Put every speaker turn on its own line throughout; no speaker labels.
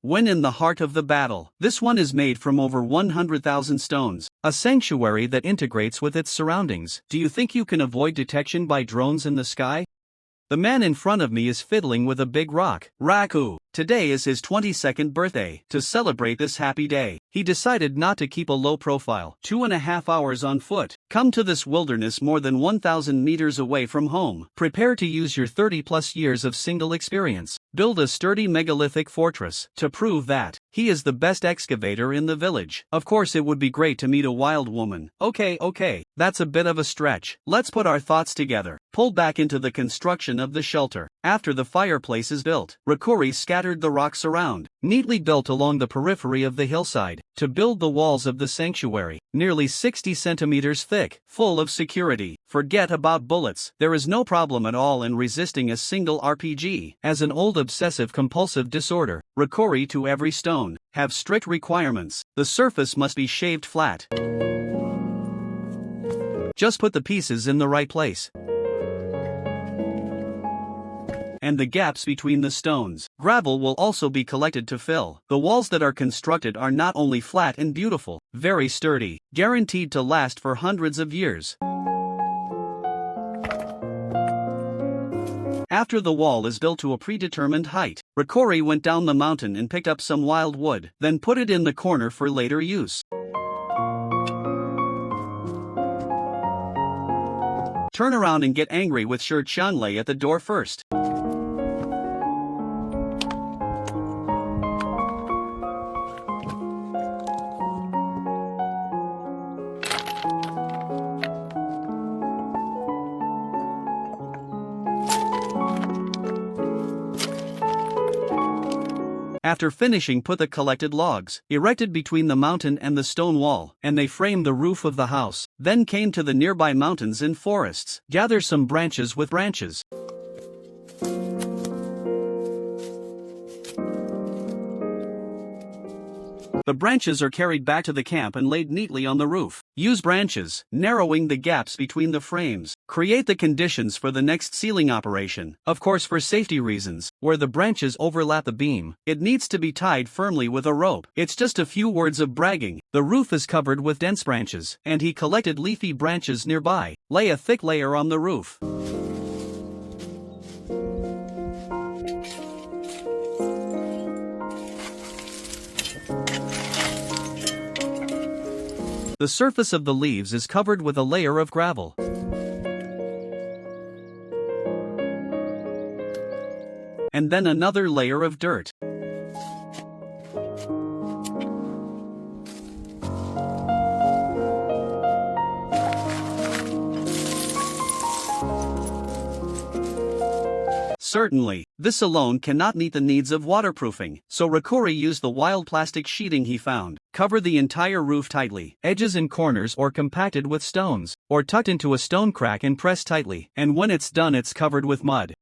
when in the heart of the battle. This one is made from over 100,000 stones, a sanctuary that integrates with its surroundings. Do you think you can avoid detection by drones in the sky? The man in front of me is fiddling with a big rock. Raku. Today is his 22nd birthday. To celebrate this happy day, he decided not to keep a low profile. 2.5 hours on foot. Come to this wilderness more than 1,000 meters away from home. Prepare to use your 30+ years of single experience. Build a sturdy megalithic fortress to prove that he is the best excavator in the village. Of course, it would be great to meet a wild woman. Okay, that's a bit of a stretch. Let's put our thoughts together. Pull back into the construction of the shelter. After the fireplace is built, Rakuri scattered the rocks around, neatly built along the periphery of the hillside, to build the walls of the sanctuary, nearly 60 centimeters thick, full of security. Forget about bullets. There is no problem at all in resisting a single RPG. As an old obsessive-compulsive disorder, Rakuri to every stone have strict requirements. The surface must be shaved flat. Just put the pieces in the right place. And the gaps between the stones. Gravel will also be collected to fill. The walls that are constructed are not only flat and beautiful, very sturdy, guaranteed to last for hundreds of years. After the wall is built to a predetermined height, Rakuri went down the mountain and picked up some wild wood, then put it in the corner for later use. Turn around and get angry with Chanlei at the door first. After finishing, put the collected logs, erected between the mountain and the stone wall, and they framed the roof of the house. Then came to the nearby mountains and forests. Gather some branches with branches. The branches are carried back to the camp and laid neatly on the roof. Use branches, narrowing the gaps between the frames. Create the conditions for the next ceiling operation. Of course, for safety reasons, where the branches overlap the beam, it needs to be tied firmly with a rope. It's just a few words of bragging. The roof is covered with dense branches, and he collected leafy branches nearby. Lay a thick layer on the roof. The surface of the leaves is covered with a layer of gravel. And then another layer of dirt. Certainly, this alone cannot meet the needs of waterproofing, so Rakuri used the wild plastic sheeting he found. Cover the entire roof tightly, edges and corners or compacted with stones, or tucked into a stone crack and pressed tightly, and when it's done it's covered with mud.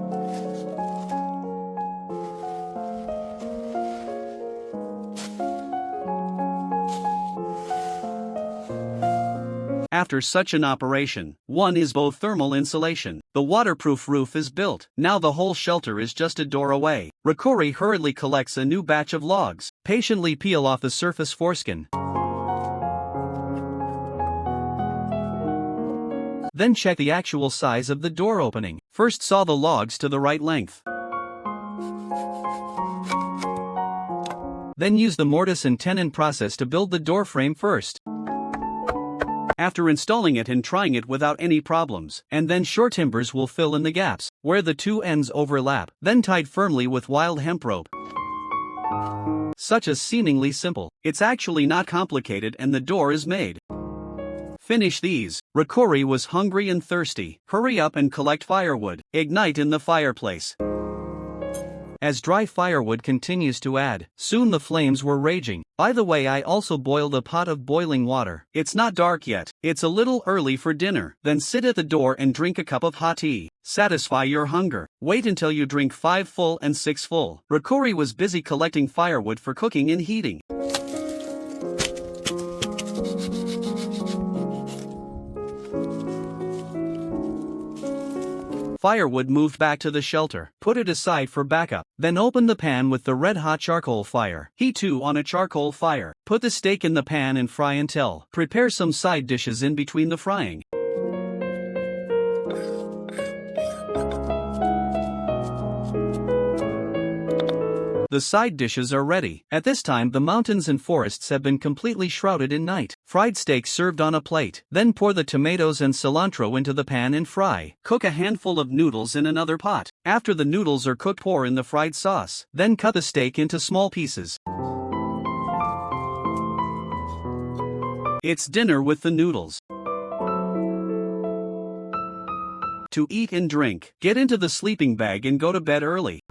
After such an operation, one is both thermal insulation. The waterproof roof is built. Now the whole shelter is just a door away. Rakuri hurriedly collects a new batch of logs. Patiently peel off the surface foreskin. Then check the actual size of the door opening. First saw the logs to the right length. Then use the mortise and tenon process to build the door frame first. After installing it and trying it without any problems, and then short timbers will fill in the gaps, where the two ends overlap, then tied firmly with wild hemp rope. Such as seemingly simple, it's actually not complicated and the door is made. Finish these. Rakuri was hungry and thirsty. Hurry up and collect firewood. Ignite in the fireplace. As dry firewood continues to add, soon the flames were raging. By the way, I also boiled a pot of boiling water. It's not dark yet. It's a little early for dinner. Then sit at the door and drink a cup of hot tea. Satisfy your hunger. Wait until you drink 5 full and 6 full. Rakuri was busy collecting firewood for cooking and heating. firewood moved back to the shelter. Put it aside for backup. Then open the pan with the red-hot charcoal fire. Heat 2 on a charcoal fire. Put the steak in the pan and fry until. Prepare some side dishes in between the frying. The side dishes are ready. At this time the mountains and forests have been completely shrouded in night. Fried steak served on a plate. Then pour the tomatoes and cilantro into the pan and fry. Cook a handful of noodles in another pot. After the noodles are cooked, pour in the fried sauce. Then cut the steak into small pieces. It's dinner with the noodles. To eat and drink. Get into the sleeping bag and go to bed early.